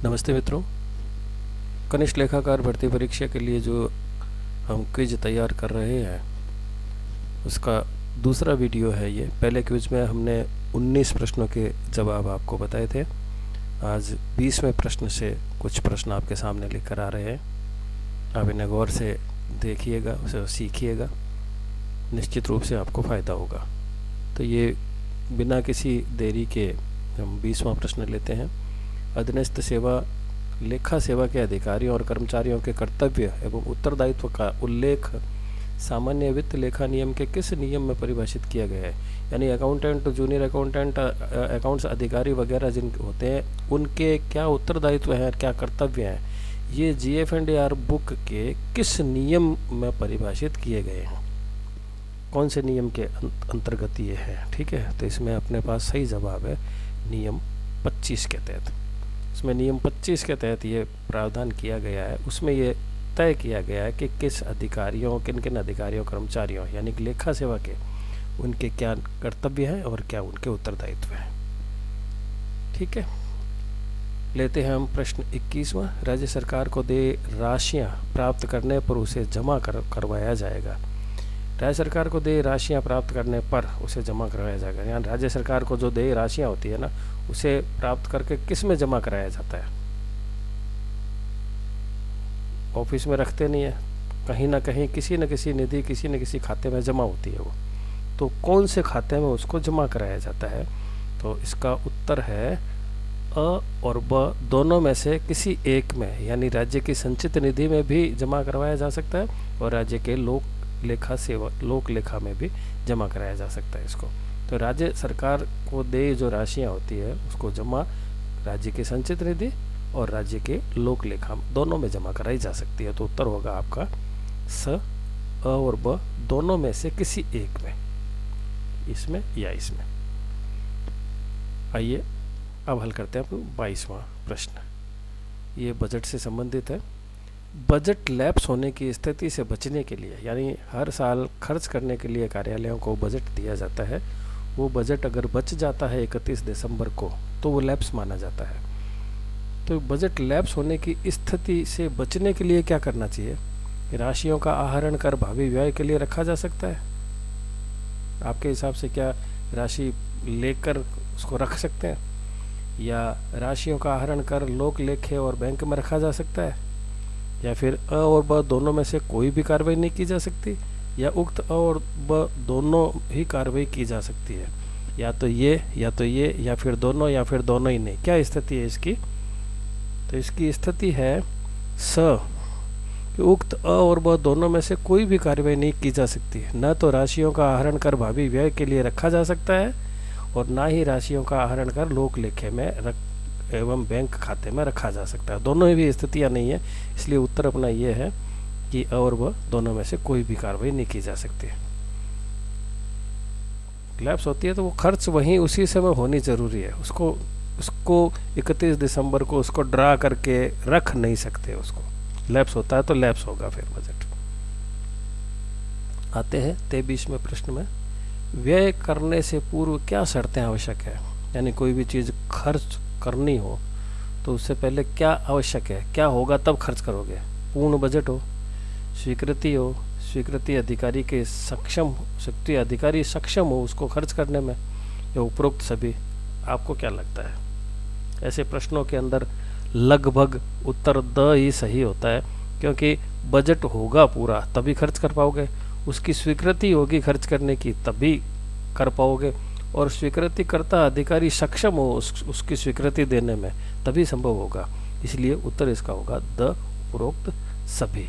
नमस्ते मित्रों। कनिष्ठ लेखाकार भर्ती परीक्षा के लिए जो हम क्विज तैयार कर रहे हैं उसका दूसरा वीडियो है ये। पहले क्विज में हमने 19 प्रश्नों के जवाब आपको बताए थे। आज 20वें प्रश्न से कुछ प्रश्न आपके सामने लेकर आ रहे हैं। आप इन्हें गौर से देखिएगा, उसे सीखिएगा, निश्चित रूप से आपको फ़ायदा होगा। तो ये बिना किसी देरी के हम 20वां प्रश्न लेते हैं। अधीनस्थ सेवा लेखा सेवा के अधिकारियों और कर्मचारियों के कर्तव्य एवं उत्तरदायित्व का उल्लेख सामान्य वित्त लेखा नियम के किस नियम में परिभाषित किया गया है? यानी अकाउंटेंट, जूनियर अकाउंटेंट, अकाउंट्स अधिकारी वगैरह जिन होते हैं उनके क्या उत्तरदायित्व हैं, क्या कर्तव्य हैं, ये GF&AR बुक के किस नियम में परिभाषित किए गए हैं? कौन से नियम के अंतर्गत ये है? ठीक है, तो इसमें अपने पास सही जवाब है नियम 25 के तहत। इसमें नियम 25 के तहत ये प्रावधान किया गया है। उसमें ये तय किया गया है कि किस अधिकारियों, किन किन अधिकारियों, कर्मचारियों यानी कि लेखा सेवा के उनके क्या कर्तव्य हैं और क्या उनके उत्तरदायित्व हैं। ठीक है, लेते हैं हम प्रश्न 21वां। राज्य सरकार को देय राशियां प्राप्त करने पर उसे जमा करवाया जाएगा। राज्य सरकार को देय राशियां प्राप्त करने पर उसे जमा करवाया जाएगा। यानी राज्य सरकार को जो देय राशियां होती है ना, उसे प्राप्त करके किस में जमा कराया जाता है? ऑफिस में रखते नहीं है, कहीं ना कहीं किसी न किसी निधि, किसी न किसी खाते में जमा होती है वो। तो कौन से खाते में उसको जमा कराया जाता है? तो इसका उत्तर है अ और ब दोनों में से किसी एक में। यानी राज्य की संचित निधि में भी जमा करवाया जा सकता है और राज्य के लोक लेखा में भी जमा कराया जा सकता है इसको। तो राज्य सरकार को देय जो राशियां होती है उसको जमा राज्य की संचित निधि और राज्य के लोक लेखा दोनों में जमा कराई जा सकती है। तो उत्तर होगा आपका स, अ और ब दोनों में से किसी एक में, इसमें या इसमें। आइए अब हल करते हैं अपन 22वां प्रश्न। ये बजट से संबंधित है। बजट लैप्स होने की स्थिति से बचने के लिए, यानी हर साल खर्च करने के लिए कार्यालयों को बजट दिया जाता है। वो बजट अगर बच जाता है 31 दिसंबर को तो वो लैप्स माना जाता है। तो बजट लैप्स होने की स्थिति से बचने के लिए क्या करना चाहिए? राशियों का आहरण कर भावी व्यय के लिए रखा जा सकता है। आपके हिसाब से क्या राशि लेकर उसको रख सकते हैं, या राशियों का आहरण कर लोक लेखे और बैंक में रखा जा सकता है, या फिर अ और ब दोनों में से कोई भी कार्रवाई नहीं की जा सकती, या उक्त अ और ब दोनों ही कार्रवाई की जा सकती है? या तो ये, या तो ये, या फिर दोनों, या फिर दोनों ही नहीं। क्या स्थिति है इसकी? तो इसकी स्थिति है स, कि उक्त अ और ब दोनों में से कोई भी कार्रवाई नहीं की जा सकती। न तो राशियों का आहरण कर भावी व्यय के लिए रखा जा सकता है और ना ही राशियों का आहरण कर लोक लेखे में एवं बैंक खाते में रखा जा सकता है। दोनों ही भी स्थितियां नहीं है, इसलिए उत्तर अपना ये है कि अ और ब दोनों में से कोई भी कार्रवाई नहीं की जा सकती। लैप्स होती है तो वो खर्च वहीं उसी समय होनी जरूरी है। उसको 31 दिसंबर को उसको ड्रा करके रख नहीं सकते। उसको लैप्स होता है तो लैप्स होगा फिर बजट। आते हैं 23वें प्रश्न में। व्यय करने से पूर्व क्या शर्तें आवश्यक है? यानी कोई भी चीज़ खर्च करनी हो तो उससे पहले क्या आवश्यक है, क्या होगा तब खर्च करोगे? पूर्ण बजट हो, स्वीकृति हो, स्वीकृति अधिकारी सक्षम हो उसको खर्च करने में, या उपरोक्त सभी। आपको क्या लगता है? ऐसे प्रश्नों के अंदर लगभग उत्तर द ही सही होता है, क्योंकि बजट होगा पूरा तभी खर्च कर पाओगे, उसकी स्वीकृति होगी खर्च करने की तभी कर पाओगे, और स्वीकृतिकर्ता अधिकारी सक्षम हो उसकी स्वीकृति देने में तभी संभव होगा। इसलिए उत्तर इसका होगा द, उपरोक्त सभी।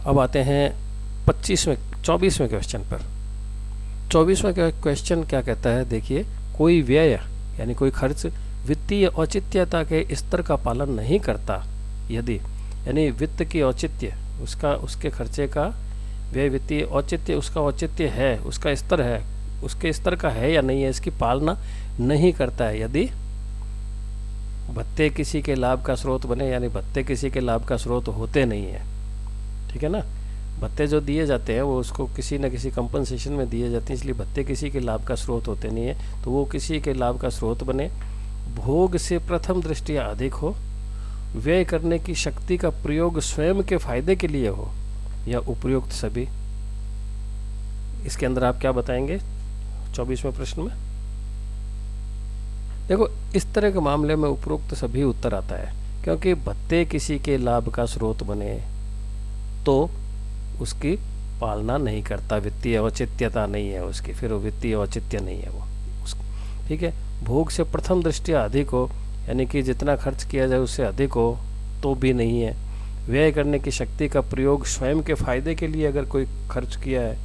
अब आते हैं 24वें क्वेश्चन पर। 24वें क्वेश्चन क्या कहता है? देखिए, कोई व्यय यानी कोई खर्च वित्तीय औचित्यता के स्तर का पालन नहीं करता यदि, यानी वित्त की औचित्य उसके खर्चे का व्यय वित्तीय औचित्य, उसका औचित्य है, उसका स्तर है, उसके स्तर का है या नहीं है, इसकी पालना नहीं करता है। यदि भत्ते किसी के लाभ का स्रोत बने, यानी भत्ते किसी के लाभ का स्रोत होते नहीं है, ठीक है ना। भत्ते जो दिए जाते हैं वो उसको किसी न किसी कंपनसेशन में दिए जाते हैं, इसलिए भत्ते किसी के लाभ का स्रोत होते नहीं है। तो वो किसी के लाभ का स्रोत बने, भोग से प्रथम दृष्टिया अधिक हो, व्यय करने की शक्ति का प्रयोग स्वयं के फायदे के लिए हो, या उपयुक्त सभी। इसके अंदर आप क्या बताएंगे 24वें प्रश्न में? देखो, इस तरह के मामले में उपरोक्त सभी उत्तर आता है, क्योंकि भत्ते किसी के लाभ का स्रोत बने तो उसकी पालना नहीं करता, वित्तीय औचित्यता नहीं है उसकी, फिर वो वित्तीय औचित्य नहीं है वो। ठीक है, भोग से प्रथम दृष्टिया अधिक हो, यानी कि जितना खर्च किया जाए उससे अधिक हो तो भी नहीं है। व्यय करने की शक्ति का प्रयोग स्वयं के फायदे के लिए अगर कोई खर्च किया है,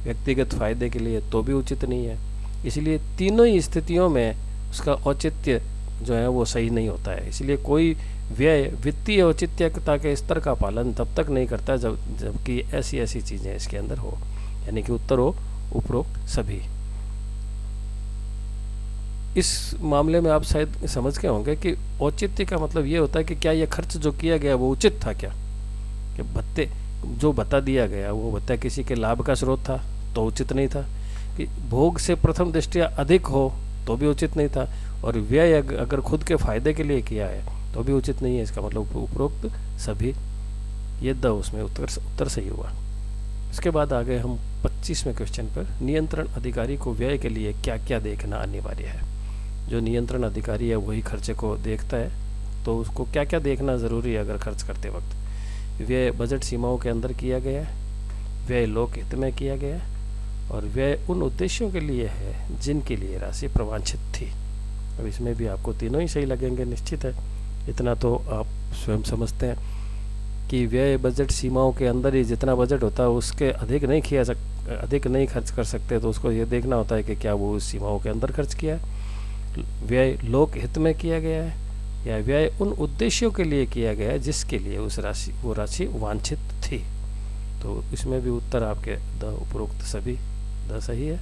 व्यक्तिगत फायदे के लिए, तो भी उचित नहीं है। इसलिए तीनों ही स्थितियों में उसका औचित्य जो है वो सही नहीं होता है। इसलिए कोई व्यय वित्तीय औचित्यता के स्तर का पालन तब तक नहीं करता जबकि ऐसी ऐसी चीज़ें इसके अंदर हो, यानी कि उत्तर हो उपरोक्त सभी। इस मामले में आप शायद समझ गए होंगे कि औचित्य का मतलब ये होता है कि क्या ये खर्च जो किया गया वो उचित था क्या, कि भत्ते जो भत्ता दिया गया वो भत्ता किसी के लाभ का स्रोत था तो उचित नहीं था, कि भोग से प्रथम दृष्टिया अधिक हो तो भी उचित नहीं था, और व्यय अगर खुद के फायदे के लिए किया है तो भी उचित नहीं है। इसका मतलब उपरोक्त सभी, ये द उसमें उत्तर सही हुआ। इसके बाद आ गए हम 25वें क्वेश्चन पर। नियंत्रण अधिकारी को व्यय के लिए क्या क्या देखना अनिवार्य है? जो नियंत्रण अधिकारी है वही खर्चे को देखता है, तो उसको क्या क्या देखना ज़रूरी है अगर खर्च करते वक्त? व्यय बजट सीमाओं के अंदर किया गया है, व्यय लोक हित में किया गया है, और व्यय उन उद्देश्यों के लिए है जिनके लिए राशि प्रवांछित थी। अब इसमें भी आपको तीनों ही सही लगेंगे, निश्चित है, इतना तो आप स्वयं समझते हैं कि व्यय बजट सीमाओं के अंदर ही जितना बजट होता है उसके अधिक नहीं खर्च कर सकते, तो उसको ये देखना होता है कि क्या वो उस सीमाओं के अंदर खर्च किया है, व्यय लोक हित में किया गया है, या व्यय उन उद्देश्यों के लिए किया गया है जिसके लिए वो राशि वांछित थी। तो इसमें भी उत्तर आपके द उपरोक्त सभी द सही है।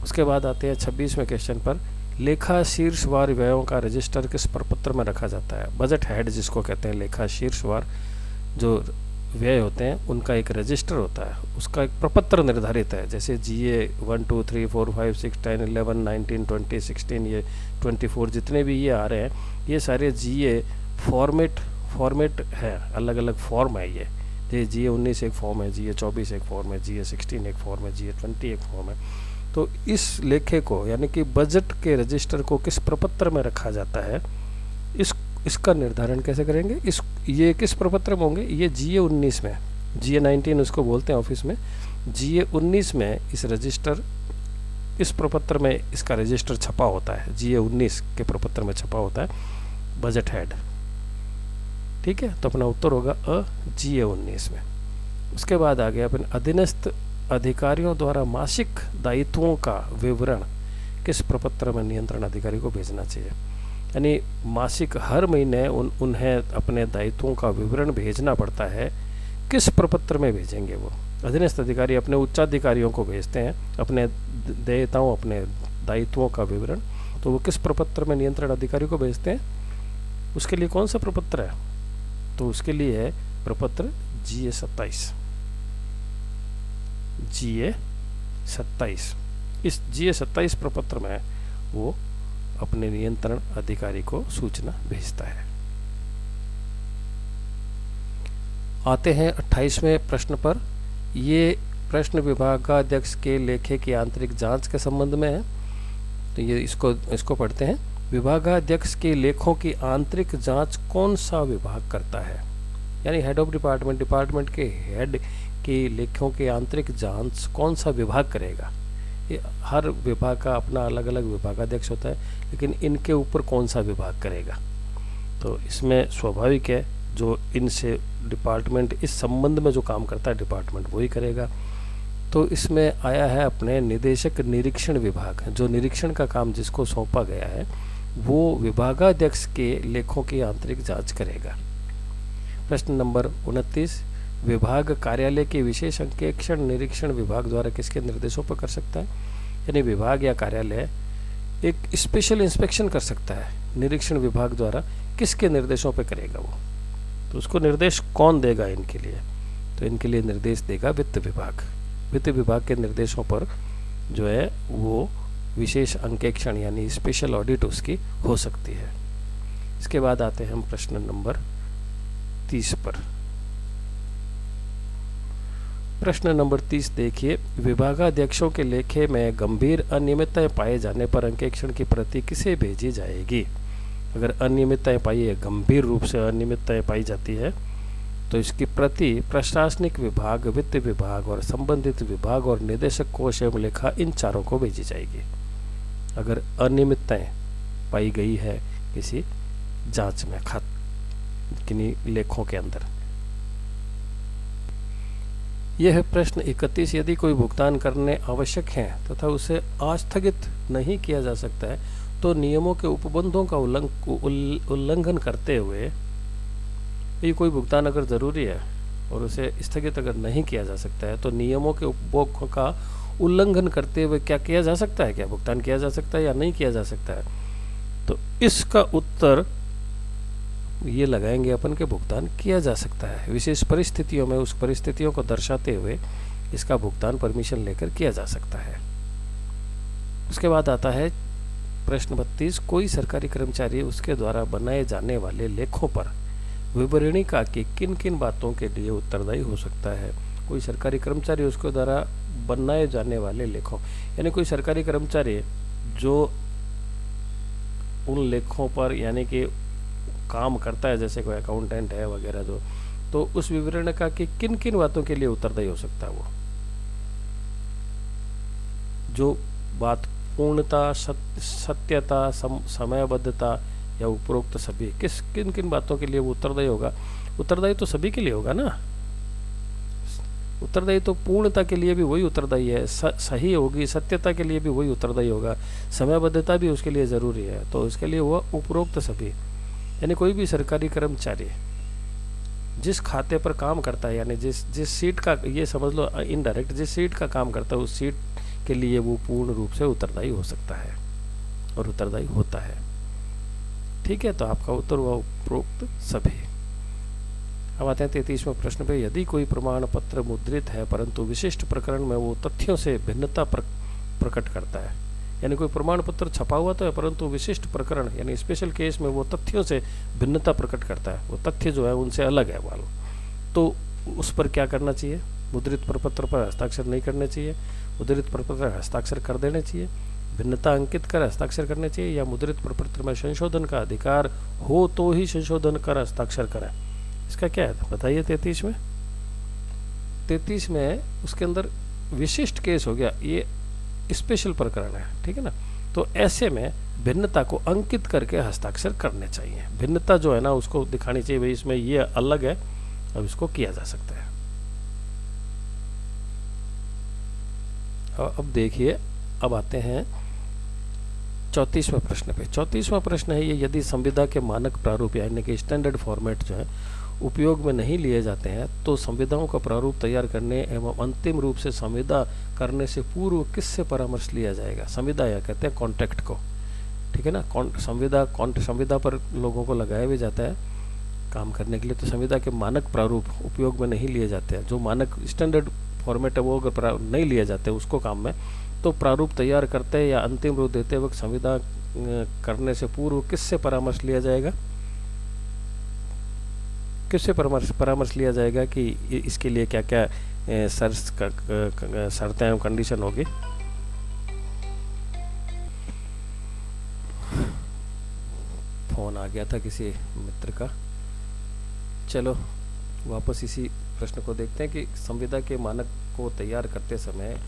उसके बाद आते हैं 26वें क्वेश्चन पर। लेखा शीर्षवार व्ययों का रजिस्टर किस प्रपत्र में रखा जाता है? बजट हेड जिसको कहते हैं, लेखा शीर्षवार जो व्यय होते हैं उनका एक रजिस्टर होता है, उसका एक प्रपत्र निर्धारित है। जैसे GA 1 2 3 4 5 6 10 11 19 20 16 ये 24 जितने भी ये आ रहे हैं, ये सारे GA फॉर्मेट है, अलग अलग फॉर्म है। ये GA 19 एक फॉर्म है, GA 24 एक फॉर्म है, GA 16 एक फॉर्म है, GA 20 एक फॉर्म है। तो इस लेखे को यानी कि बजट के रजिस्टर को किस प्रपत्र में रखा जाता है, इसका निर्धारण कैसे करेंगे? ये किस प्रपत्र में होंगे? ये GA 19 में, GA 19 उसको बोलते हैं ऑफिस में, GA 19 में इस प्रपत्र में इसका रजिस्टर छपा होता है, GA 19 के प्रपत्र में छपा होता है बजट हेड। ठीक है, तो अपना उत्तर होगा GA 19 में। उसके बाद आ गया अपन अधीनस्थ अधिकारियों द्वारा मासिक दायित्वों का विवरण किस प्रपत्र में नियंत्रण अधिकारी को भेजना चाहिए? यानी मासिक हर महीने उन्हें अपने दायित्वों का विवरण भेजना पड़ता है। किस प्रपत्र में भेजेंगे वो? अधीनस्थ अधिकारी अपने उच्चाधिकारियों को भेजते हैं अपने देयताओं, अपने दायित्वों का विवरण, तो वो किस प्रपत्र में नियंत्रण अधिकारी को भेजते हैं? उसके लिए कौन सा प्रपत्र है? तो उसके लिए है प्रपत्र GA 27। GA 27, इस GA 27 प्रपत्र में वो अपने नियंत्रण अधिकारी को सूचना भेजता है। आते हैं 28वें प्रश्न पर। ये प्रश्न विभागाध्यक्ष के लेखे की आंतरिक जांच के संबंध में है, तो ये इसको पढ़ते हैं। विभागाध्यक्ष के लेखों की आंतरिक जांच कौन सा विभाग करता है? यानी हेड ऑफ डिपार्टमेंट के हेड के लेखों की आंतरिक जांच कौन सा विभाग करेगा? ये हर विभाग का अपना अलग अलग विभागाध्यक्ष होता है, लेकिन इनके ऊपर कौन सा विभाग करेगा? तो इसमें स्वाभाविक है जो इनसे डिपार्टमेंट इस संबंध में जो काम करता है डिपार्टमेंट वही करेगा। तो इसमें आया है अपने निदेशक निरीक्षण विभाग, जो निरीक्षण का काम जिसको सौंपा गया है वो विभागाध्यक्ष के लेखों की आंतरिक जांच करेगा। प्रश्न नंबर 29, विभाग कार्यालय के विशेष अंकेक्षण निरीक्षण विभाग द्वारा किसके निर्देशों पर कर सकता है? यानी विभाग या कार्यालय एक स्पेशल इंस्पेक्शन कर सकता है निरीक्षण विभाग द्वारा, किसके निर्देशों पर करेगा वो? तो उसको निर्देश कौन देगा इनके लिए? तो इनके लिए निर्देश देगा वित्त विभाग। वित्त विभाग के निर्देशों पर जो है वो विशेष अंकेक्षण यानी स्पेशल ऑडिट उसकी हो सकती है। इसके बाद आते हैं हम प्रश्न नंबर 30 पर। प्रश्न नंबर 30 देखिए, विभागाध्यक्षों के लेखे में गंभीर अनियमितताएं पाए जाने पर अंकेक्षण की प्रति किसे भेजी जाएगी? अगर अनियमितताएं पाई है, गंभीर रूप से अनियमितताएं पाई जाती है, तो इसकी प्रति प्रशासनिक विभाग, वित्त विभाग और संबंधित विभाग और निदेशक कोष एवं लेखा, इन चारों को भेजी जाएगी। अगर अनियमितताएं पाई गई है किसी जांच में, किन्हीं लेखों के अंदर। यह है प्रश्न 31। यदि कोई भुगतान करने आवश्यक है तथा उसे आस्थगित नहीं किया जा सकता है, तो नियमों के उपबंधों का उल्लंघन करते हुए, ये कोई भुगतान अगर ज़रूरी है और उसे स्थगित अगर नहीं किया जा सकता है, तो नियमों के उपभोग का उल्लंघन करते हुए क्या किया जा सकता है? क्या भुगतान किया जा सकता है या नहीं किया जा सकता है? तो इसका उत्तर ये लगाएंगे अपन के भुगतान किया जा सकता है। विशेष परिस्थितियों में उस परिस्थितियों को दर्शाते हुए इसका भुगतान परमिशन लेकर किया जा सकता है। उसके बाद आता है प्रश्न 32। कोई सरकारी कर्मचारी उसके द्वारा बनाए जाने वाले लेखों पर विवरणिका की किन किन बातों के लिए उत्तरदायी हो सकता है? कोई सरकारी कर्मचारी उसके द्वारा बनाए जाने वाले लेखों, यानी कोई सरकारी कर्मचारी जो उन लेखों पर यानी कि काम करता है, जैसे कोई अकाउंटेंट है वगैरह जो, तो उस विवरणिका की किन किन बातों के लिए उत्तरदायी हो सकता है? वो जो बात पूर्णता, सत्यता, समयबद्धता या उपरोक्त सभी, किन किन बातों के लिए वो उत्तरदायी होगा? उत्तरदायी तो सभी के लिए होगा ना। उत्तरदायी तो पूर्णता के लिए भी वही उत्तरदायी है, सही होगी, सत्यता के लिए भी वही उत्तरदायी होगा, समयबद्धता भी उसके लिए ज़रूरी है, तो उसके लिए वह उपरोक्त सभी। यानी कोई भी सरकारी कर्मचारी जिस खाते पर काम करता है, यानी जिस सीट का, ये समझ लो इनडायरेक्ट, जिस सीट का काम करता है उस सीट के लिए वो पूर्ण रूप से उत्तरदायी हो सकता है और उत्तरदायी होता है। ठीक है, तो आपका उत्तर हुआ उपरोक्त सभी। अब आते हैं 33वें प्रश्न पे। यदि कोई प्रमाण पत्र मुद्रित है परंतु विशिष्ट प्रकरण में वो तथ्यों से भिन्नता प्रकट करता है, यानी कोई प्रमाण पत्र छपा हुआ तो है परंतु विशिष्ट प्रकरण यानी स्पेशल केस में वो तथ्यों से भिन्नता प्रकट करता है, वो तथ्य जो है उनसे अलग है वाला, तो उस पर क्या करना चाहिए? मुद्रित प्रपत्र पर हस्ताक्षर नहीं करने चाहिए, मुद्रित प्रपत्र हस्ताक्षर कर देने चाहिए, भिन्नता अंकित कर हस्ताक्षर करने चाहिए, या मुद्रित प्रपत्र में संशोधन का अधिकार हो तो ही संशोधन कर हस्ताक्षर करें? इसका क्या है बताइए। 33 में उसके अंदर विशिष्ट केस हो गया, ये स्पेशल प्रकरण है, ठीक है ना। तो ऐसे में भिन्नता को अंकित करके हस्ताक्षर करने चाहिए। भिन्नता जो है ना उसको दिखानी चाहिए, भाई इसमें ये अलग है, अब इसको किया जा सकता है। अब देखिए, अब आते हैं 34वें प्रश्न पे। 34वां प्रश्न है ये, यदि संविदा के मानक प्रारूप यानी कि स्टैंडर्ड फॉर्मेट जो है उपयोग में नहीं लिए जाते हैं, तो संविदाओं का प्रारूप तैयार करने एवं अंतिम रूप से संविदा करने से पूर्व किससे परामर्श लिया जाएगा? संविदा या कहते हैं कॉन्ट्रैक्ट को, ठीक है ना। संविदा पर लोगों को लगाया भी जाता है काम करने के लिए, तो संविदा के मानक प्रारूप उपयोग में नहीं लिए जाते हैं। जो मानक स्टैंडर्ड फॉर्मेट है वो अगर नहीं लिए जाते उसको काम में, तो प्रारूप तैयार करते या अंतिम रूप देते वक्त संविदा करने से पूर्व किससे परामर्श लिया जाएगा? किससे परामर्श लिया जाएगा कि इसके लिए क्या क्या शर्तें एवं कंडीशन होगी? फोन आ गया था किसी मित्र का। चलो वापस इसी प्रश्न को देखते हैं कि संविदा के मानक को तैयार करते समय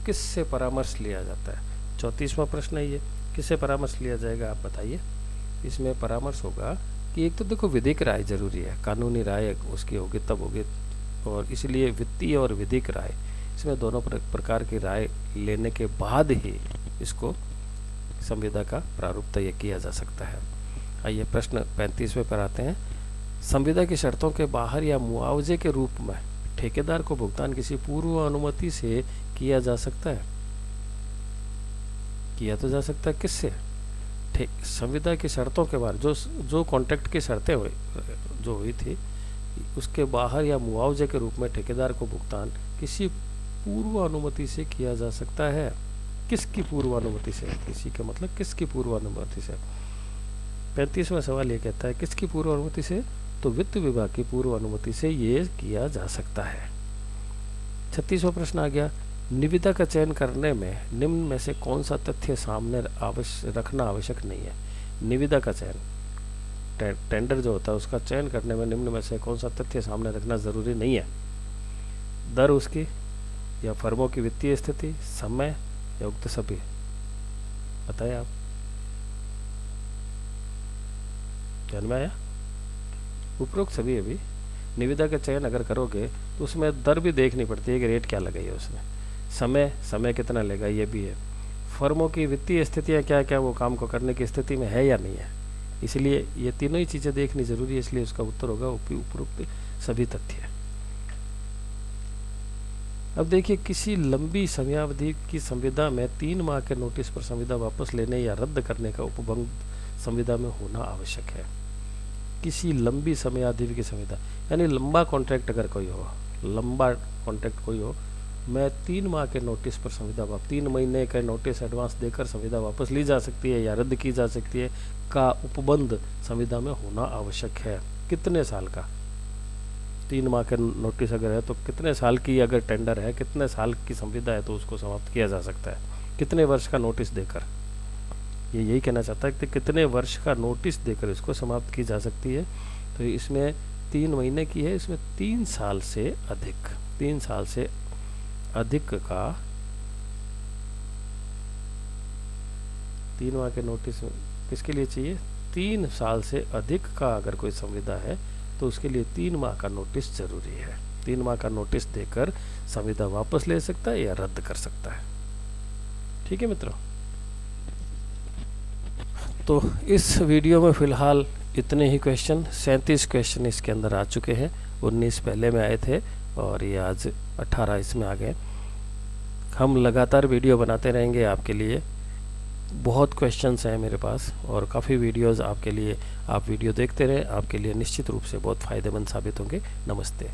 किससे परामर्श लिया जाता है। 34वां प्रश्न है ये, किससे परामर्श लिया जाएगा आप बताइए। इसमें परामर्श होगा कि एक तो देखो विधिक राय जरूरी है, कानूनी राय उसकी होगी तब होगी, और इसलिए वित्तीय और विधिक राय, इसमें दोनों प्रकार की राय लेने के बाद ही इसको संविदा का प्रारूप तय किया जा सकता है। आइए प्रश्न 35वें पर आते हैं। संविदा की शर्तों के बाहर या मुआवजे के रूप में ठेकेदार को भुगतान किसी पूर्व अनुमति से किया जा सकता है? किया तो जा सकता है, किससे? संविदा की शर्तों के बाहर जो कॉन्ट्रैक्ट की शर्तें जो हुई थी उसके बाहर या मुआवजे के रूप में ठेकेदार को भुगतान किसी पूर्व अनुमति से किया जा सकता है। किसकी पूर्वानुमति से, किसी का मतलब किसकी पूर्वानुमति से। 35वां सवाल ये कहता है किसकी पूर्वानुमति से, तो वित्त विभाग की पूर्वानुमति से ये किया जा सकता है। 36वां प्रश्न आ गया, निविदा का चयन करने में निम्न में से कौन सा तथ्य सामने रखना आवश्यक नहीं है। निविदा का चयन, टेंडर जो होता है उसका चयन करने में निम्न में से कौन सा तथ्य सामने रखना जरूरी नहीं है। दर उसकी, या फर्मों की वित्तीय स्थिति, समय, या उक्त सभी। बताइए आप, ध्यान में आया। उपरोक्त सभी अभी निविदा का चयन अगर करोगे तो उसमें दर भी देखनी पड़ती है कि रेट क्या लगाई है उसने, समय कितना लेगा ये भी है, फर्मों की वित्तीय स्थितियाँ क्या क्या, वो काम को करने की स्थिति में है या नहीं है। इसलिए ये तीनों ही चीज़ें देखनी जरूरी है, इसलिए उसका उत्तर होगा उपरोक्त सभी तथ्य। अब देखिए, किसी लंबी समयावधि की संविदा में 3 माह के नोटिस पर संविदा वापस लेने या रद्द करने का उपबंध संविदा में होना आवश्यक है। किसी लंबी समयावधि की संविदा यानी लंबा कॉन्ट्रैक्ट अगर कोई हो, लंबा कॉन्ट्रैक्ट कोई हो, मैं 3 माह के नोटिस पर संविदा 3 महीने का नोटिस एडवांस देकर संविदा वापस ली जा सकती है या रद्द की जा सकती है का उपबंध संविदा में होना आवश्यक है। कितने साल का, 3 माह का नोटिस अगर है तो कितने साल की, अगर टेंडर है कितने साल की संविदा है तो उसको समाप्त किया जा सकता है, कितने वर्ष का नोटिस देकर। ये यही कहना चाहता है कि कितने वर्ष का नोटिस देकर इसको समाप्त की जा सकती है। तो इसमें 3 महीने की है, इसमें 3 साल से अधिक, 3 साल से अधिक का, 3 माह के नोटिस किसके लिए चाहिए, 3 साल से अधिक का अगर कोई संविदा है तो उसके लिए 3 माह का नोटिस जरूरी है। 3 माह का नोटिस देकर संविदा वापस ले सकता है या रद्द कर सकता है। ठीक है मित्रों, तो इस वीडियो में फ़िलहाल इतने ही क्वेश्चन, 37 क्वेश्चन इसके अंदर आ चुके हैं। 19 पहले में आए थे और ये आज 18 इसमें आ गए। हम लगातार वीडियो बनाते रहेंगे आपके लिए। बहुत क्वेश्चंस हैं मेरे पास और काफ़ी वीडियोस आपके लिए, आप वीडियो देखते रहें, आपके लिए निश्चित रूप से बहुत फ़ायदेमंद साबित होंगे। नमस्ते।